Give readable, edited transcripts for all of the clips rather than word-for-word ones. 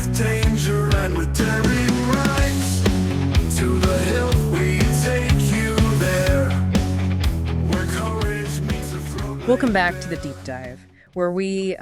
with danger and with daring rights. To the hilt we take you there, where courage meets a throat. Welcome back to the Deep Dive, where we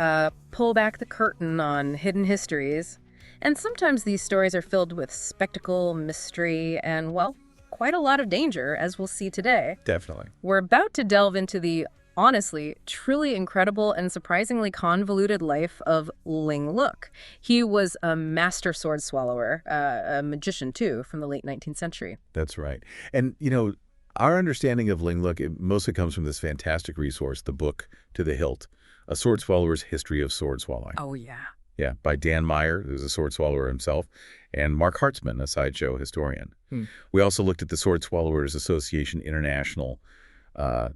pull back the curtain on hidden histories. And sometimes these stories are filled with spectacle, mystery, and, well, quite a lot of danger, as we'll see today. Definitely. We're about to delve into the, honestly, truly incredible and surprisingly convoluted life of Ling Look. He was a master sword swallower, a magician, too, from the late 19th century. That's right. And, you know, our understanding of Ling Look, it mostly comes from this fantastic resource, the book To The Hilt, A Sword Swallower's History of Sword Swallowing. Oh, yeah. Yeah, by Dan Meyer, who's a sword swallower himself, and Mark Hartzman, a sideshow historian. We also looked at the Sword Swallowers Association International,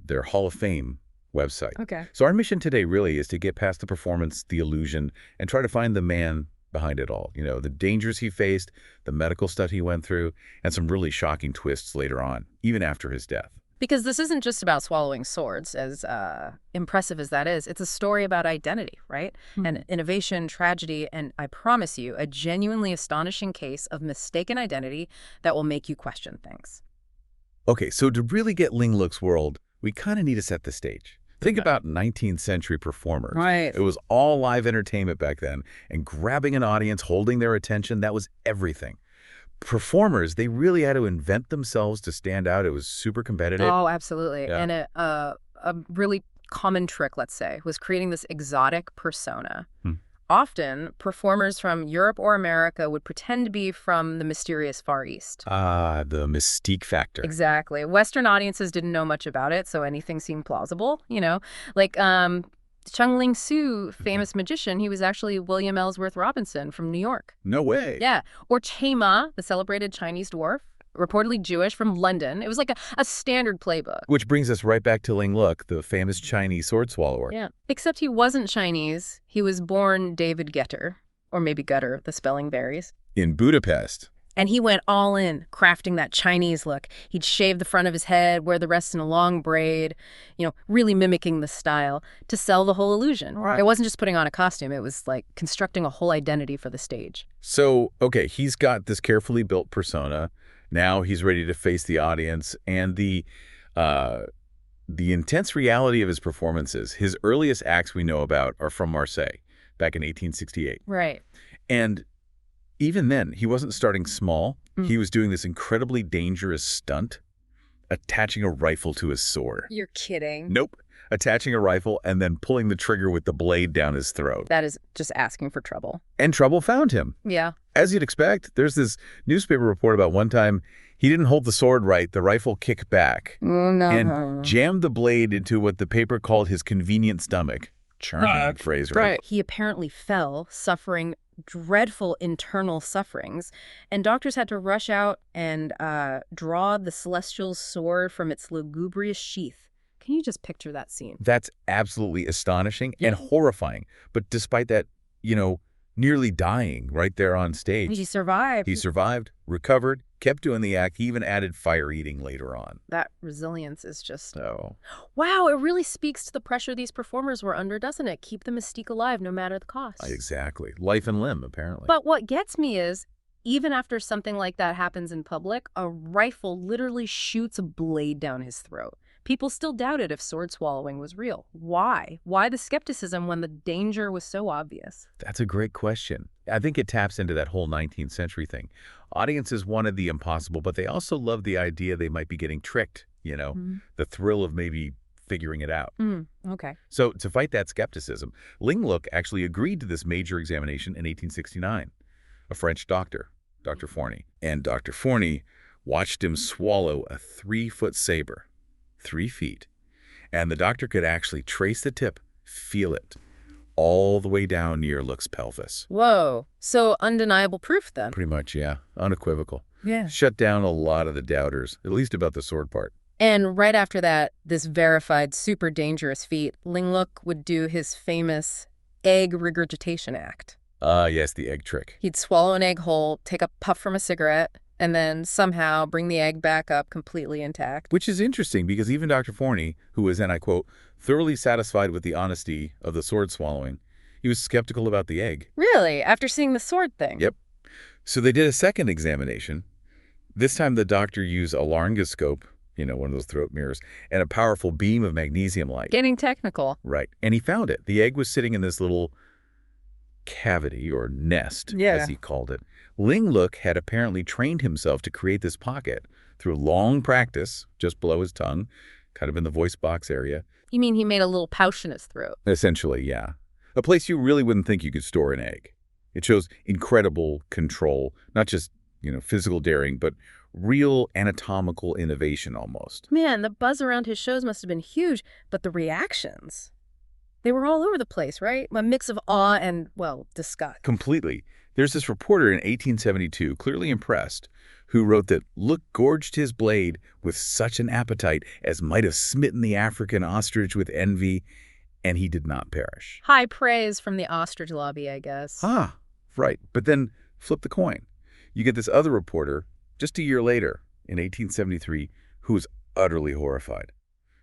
their Hall of Fame website. Okay. So our mission today really is to get past the performance, the illusion, and try to find the man behind it all. You know, the dangers he faced, the medical stuff he went through, and some really shocking twists later on, even after his death. Because this isn't just about swallowing swords, as impressive as that is. It's a story about identity, right? And innovation, tragedy, and I promise you, a genuinely astonishing case of mistaken identity that will make you question things. Okay, so to really get Ling Look's world, we kind of need to set the stage. Think about 19th century performers. Right. It was all live entertainment back then, and grabbing an audience, holding their attention, that was everything. Performers, they really had to invent themselves to stand out. It was super competitive. Oh, absolutely. Yeah. And a really common trick, let's say, was creating this exotic persona. Often, performers from Europe or America would pretend to be from the mysterious Far East. The mystique factor. Exactly. Western audiences didn't know much about it, so anything seemed plausible, you know? Like, Chung Ling Soo, famous magician, he was actually William Ellsworth Robinson from New York. No way. Yeah. Or Che Ma, the celebrated Chinese dwarf, reportedly Jewish from London. It was like a standard playbook. Which brings us right back to Ling Look, the famous Chinese sword swallower. Yeah. Except he wasn't Chinese. He was born David Gueder, or maybe Gueder, the spelling varies. In Budapest. And he went all in, crafting that Chinese look. He'd shave the front of his head, wear the rest in a long braid, you know, really mimicking the style to sell the whole illusion. Right. It wasn't just putting on a costume. It was like constructing a whole identity for the stage. So, okay, he's got this carefully built persona. Now he's ready to face the audience, and the intense reality of his performances. His earliest acts we know about are from Marseille back in 1868. Right. And even then, he wasn't starting small. He was doing this incredibly dangerous stunt, attaching a rifle to his sword. You're kidding. Nope. Attaching a rifle and then pulling the trigger with the blade down his throat. That is just asking for trouble. And trouble found him. Yeah. As you'd expect, there's this newspaper report about one time he didn't hold the sword right, the rifle kicked back, and jammed the blade into what the paper called his convenient stomach. Charming phrase, right? He apparently fell, suffering dreadful internal sufferings, and doctors had to rush out and draw the celestial sword from its lugubrious sheath. Can you just picture that scene? That's absolutely astonishing and horrifying. But despite that, you know, nearly dying right there on stage. He survived. He survived, recovered, kept doing the act. He even added fire eating later on. That resilience is just... Oh. Wow, it really speaks to the pressure these performers were under, doesn't it? Keep the mystique alive no matter the cost. Exactly. Life and limb, apparently. But what gets me is, even after something like that happens in public, a rifle literally shoots a blade down his throat. People still doubted if sword swallowing was real. Why? Why the skepticism when the danger was so obvious? That's a great question. I think it taps into that whole 19th century thing. Audiences wanted the impossible, but they also loved the idea they might be getting tricked, you know, the thrill of maybe figuring it out. Okay. So to fight that skepticism, Ling Look actually agreed to this major examination in 1869. A French doctor, Dr. Forney. And Dr. Forney watched him swallow a 3-foot saber. 3 feet. And the doctor could actually trace the tip, feel it, all the way down near Look's pelvis. Whoa. So undeniable proof then. Pretty much, yeah. Unequivocal. Yeah. Shut down a lot of the doubters, at least about the sword part. And right after that, this verified super dangerous feat, Ling Look would do his famous egg regurgitation act. Yes, the egg trick. He'd swallow an egg whole, take a puff from a cigarette, and then somehow bring the egg back up completely intact. Which is interesting because even Dr. Forney, who was, and I quote, thoroughly satisfied with the honesty of the sword swallowing, He was skeptical about the egg. Really? After seeing the sword thing? Yep. So they did a second examination. This time the doctor used a laryngoscope, one of those throat mirrors, and a powerful beam of magnesium light. Getting technical. Right. And he found it. The egg was sitting in this little cavity or nest, as he called it. Ling Look had apparently trained himself to create this pocket through long practice just below his tongue, kind of in the voice box area. You mean he made a little pouch in his throat? Essentially, yeah. A place you really wouldn't think you could store an egg. It shows incredible control, not just, physical daring, but real anatomical innovation almost. Man, the buzz around his shows must have been huge, but the reactions, they were all over the place, right? A mix of awe and, well, disgust. Completely. There's this reporter in 1872, clearly impressed, who wrote that Look gorged his blade with such an appetite as might have smitten the African ostrich with envy, and he did not perish. High praise from the ostrich lobby, I guess. Ah, right. But then flip the coin. You get this other reporter just a year later, in 1873, who was utterly horrified.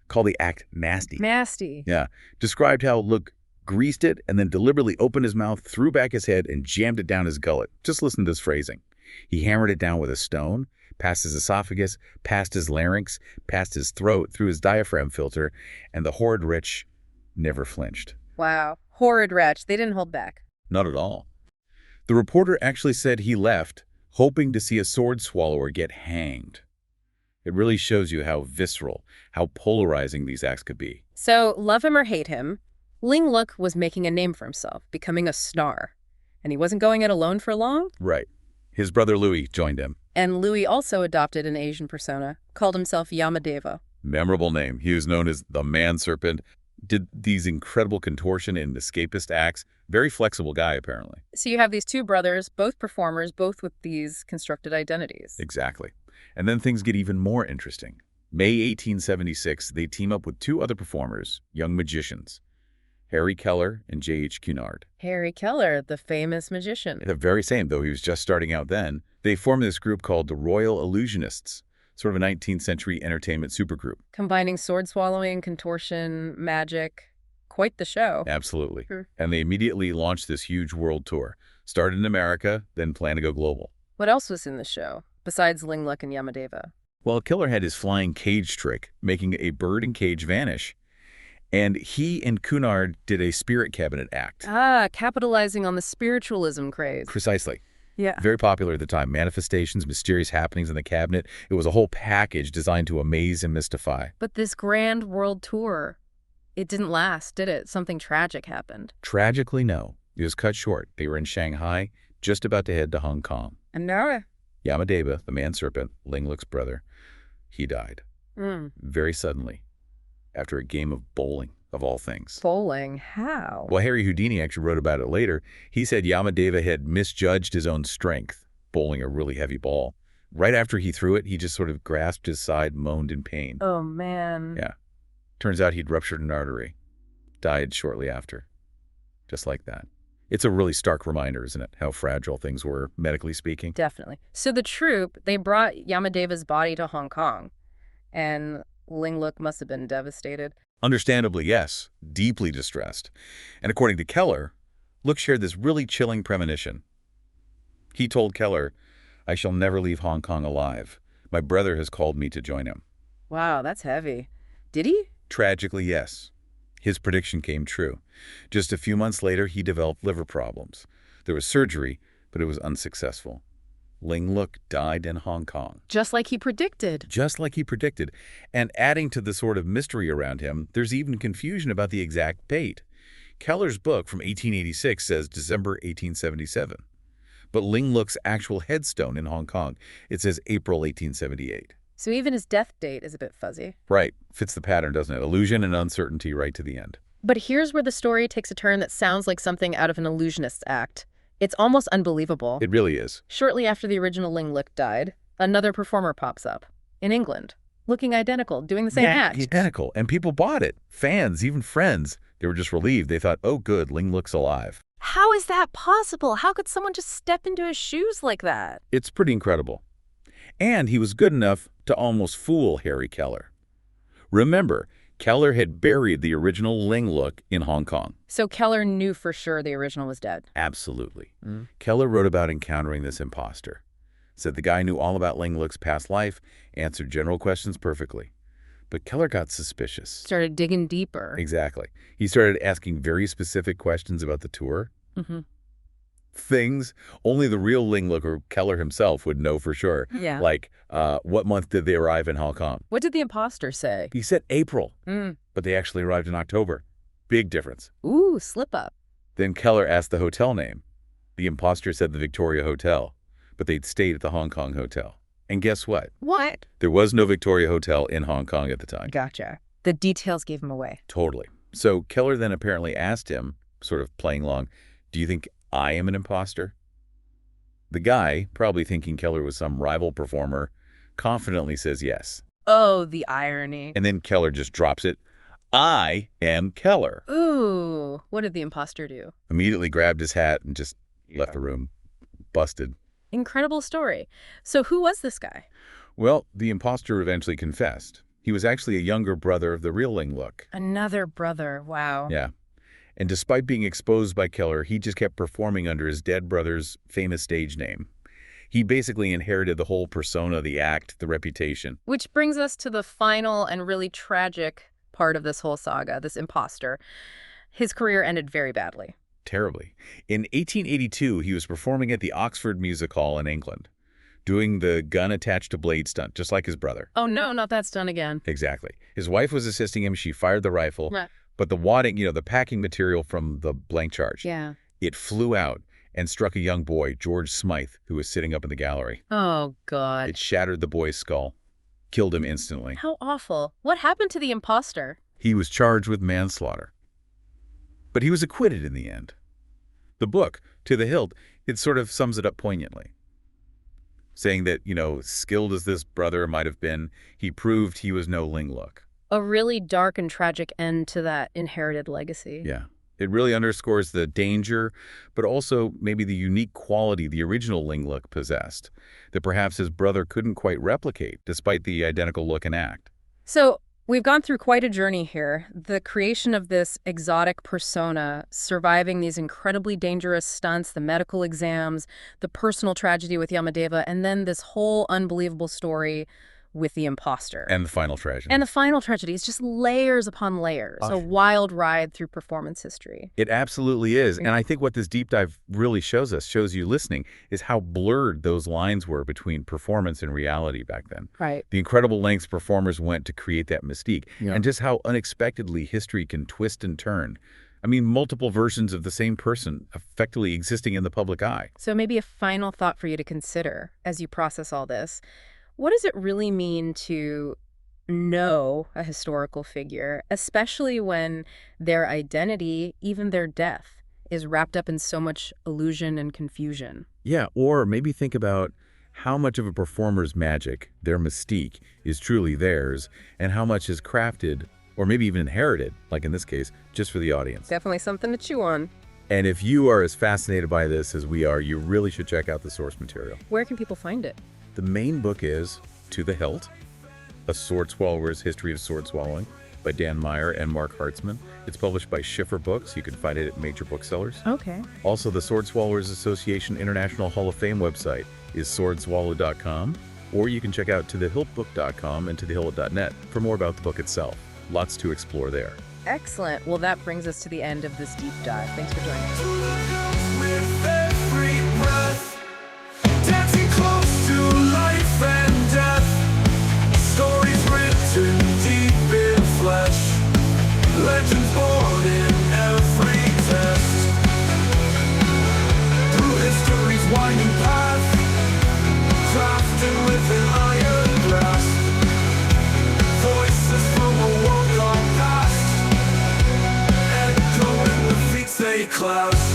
Called the act nasty. Nasty. Yeah. Described how Look greased it and then deliberately opened his mouth, threw back his head, and jammed it down his gullet. Just listen to this phrasing. He hammered it down with a stone, past his esophagus, past his larynx, past his throat, through his diaphragm filter, and the horrid wretch never flinched. Wow. Horrid wretch. They didn't hold back. Not at all. The reporter actually said he left, hoping to see a sword swallower get hanged. It really shows you how visceral, how polarizing these acts could be. So, love him or hate him, Ling Look was making a name for himself, becoming a star. And he wasn't going it alone for long? Right. His brother Louis joined him. And Louis also adopted an Asian persona, called himself Yamadeva. Memorable name. He was known as the man-serpent, did these incredible contortion and escapist acts. Very flexible guy, apparently. So you have these two brothers, both performers, both with these constructed identities. Exactly. And then things get even more interesting. May 1876, they team up with two other performers, young magicians, Harry Keller and J.H. Cunard. Harry Keller, the famous magician. The very same, though he was just starting out then. They formed this group called the Royal Illusionists, sort of a 19th century entertainment supergroup. Combining sword swallowing, contortion, magic. Quite the show. Absolutely. And they immediately launched this huge world tour. Started in America, then planned to go global. What else was in the show, besides Ling Look and Yamadeva? Well, Keller had his flying cage trick, making a bird in cage vanish. And he and Cunard did a spirit cabinet act. Ah, capitalizing on the spiritualism craze. Precisely. Yeah. Very popular at the time. Manifestations, mysterious happenings in the cabinet. It was a whole package designed to amaze and mystify. But this grand world tour, it didn't last, did it? Something tragic happened. Tragically, no. It was cut short. They were in Shanghai, just about to head to Hong Kong. And now? Yamadeva, the man-serpent, Ling Look's brother, he died. Very suddenly, after a game of bowling, of all things. Bowling? How? Well, Harry Houdini actually wrote about it later. He said Yamadeva had misjudged his own strength, bowling a really heavy ball. Right after he threw it, he just sort of grasped his side, moaned in pain. Oh, man. Yeah. Turns out he'd ruptured an artery. Died shortly after. Just like that. It's a really stark reminder, isn't it, how fragile things were, medically speaking? Definitely. So the troupe, they brought Yamadeva's body to Hong Kong, and Ling Look must have been devastated. Understandably, yes. Deeply distressed. And according to Keller, Look shared this really chilling premonition. He told Keller, "I shall never leave Hong Kong alive. My brother has called me to join him." Wow, that's heavy. Did he? Tragically, yes. His prediction came true. Just a few months later, he developed liver problems. There was surgery, but it was unsuccessful. Ling Look died in Hong Kong. Just like he predicted. Just like he predicted. And adding to the sort of mystery around him, there's even confusion about the exact date. Keller's book from 1886 says December 1877. But Ling Look's actual headstone in Hong Kong, it says April 1878. So even his death date is a bit fuzzy. Right. Fits the pattern, doesn't it? Illusion and uncertainty right to the end. But here's where the story takes a turn that sounds like something out of an illusionist's act. It's almost unbelievable. It really is. Shortly after the original Ling Look died, another performer pops up in England, looking identical, doing the same act. Identical. And people bought it. Fans, even friends. They were just relieved. They thought, oh, good, Ling Look's alive. How is that possible? How could someone just step into his shoes like that? It's pretty incredible. And he was good enough to almost fool Harry Keller. Remember, Keller had buried the original Ling Look in Hong Kong. So Keller knew for sure the original was dead. Absolutely. Keller wrote about encountering this imposter. Said the guy knew all about Ling Look's past life, answered general questions perfectly. But Keller got suspicious. Started digging deeper. Exactly. He started asking very specific questions about the tour. Things only the real Ling Look or Keller himself would know for sure. Yeah. Like, what month did they arrive in Hong Kong? What did the imposter say? He said April, but they actually arrived in October. Big difference. Ooh, slip up. Then Keller asked the hotel name. The imposter said the Victoria Hotel, but they'd stayed at the Hong Kong hotel. And guess what? What? There was no Victoria Hotel in Hong Kong at the time. Gotcha. The details gave him away. Totally. So Keller then apparently asked him, sort of playing along, do you think I am an imposter? The guy, probably thinking Keller was some rival performer, confidently says yes. Oh, the irony. And then Keller just drops it. I am Keller. Ooh, what did the imposter do? Immediately grabbed his hat and just left the room. Busted. Incredible story. So who was this guy? Well, the imposter eventually confessed. He was actually a younger brother of the real Ling Look. Another brother. Wow. Yeah. And despite being exposed by Keller, he just kept performing under his dead brother's famous stage name. He basically inherited the whole persona, the act, the reputation. Which brings us to the final and really tragic part of this whole saga, this imposter. His career ended very badly. Terribly. In 1882, he was performing at the Oxford Music Hall in England, doing the gun-attached-to-blade stunt, just like his brother. Oh, no, not that stunt again. Exactly. His wife was assisting him. She fired the rifle. Right. But the wadding, the packing material from the blank charge, Yeah. it flew out and struck a young boy, George Smythe, who was sitting up in the gallery. Oh, God. It shattered the boy's skull, killed him instantly. How awful. What happened to the imposter? He was charged with manslaughter. But he was acquitted in the end. The book, To The Hilt, it sort of sums it up poignantly, saying that, skilled as this brother might have been, he proved he was no Ling Look. A really dark and tragic end to that inherited legacy. Yeah. It really underscores the danger, but also maybe the unique quality the original Ling Look possessed, that perhaps his brother couldn't quite replicate, despite the identical look and act. So we've gone through quite a journey here. The creation of this exotic persona, surviving these incredibly dangerous stunts, the medical exams, the personal tragedy with Yamadeva, and then this whole unbelievable story with the imposter. And the final tragedy. And the final tragedy is just layers upon layers, a wild ride through performance history. It absolutely is. And I think what this deep dive really shows you listening, is how blurred those lines were between performance and reality back then. Right. The incredible lengths performers went to create that mystique, and just how unexpectedly history can twist and turn. I mean, multiple versions of the same person effectively existing in the public eye. So maybe a final thought for you to consider as you process all this. What does it really mean to know a historical figure, especially when their identity, even their death, is wrapped up in so much illusion and confusion? Yeah, or maybe think about how much of a performer's magic, their mystique, is truly theirs, and how much is crafted, or maybe even inherited, like in this case, just for the audience. Definitely something to chew on. And if you are as fascinated by this as we are, you really should check out the source material. Where can people find it? The main book is To The Hilt, A Sword Swallower's History of Sword Swallowing by Dan Meyer and Mark Hartzman. It's published by Schiffer Books. You can find it at major booksellers. Okay. Also, the Sword Swallowers Association International Hall of Fame website is swordswallow.com, or you can check out tothehiltbook.com and tothehilt.net for more about the book itself. Lots to explore there. Excellent. Well, that brings us to the end of this deep dive. Thanks for joining us. With every breath, dancing close to life and death, stories written deep in flesh, legends born in every test. Through history's winding path, crafted with an iron grasp, voices from a world gone past, echo in the feet they clasp.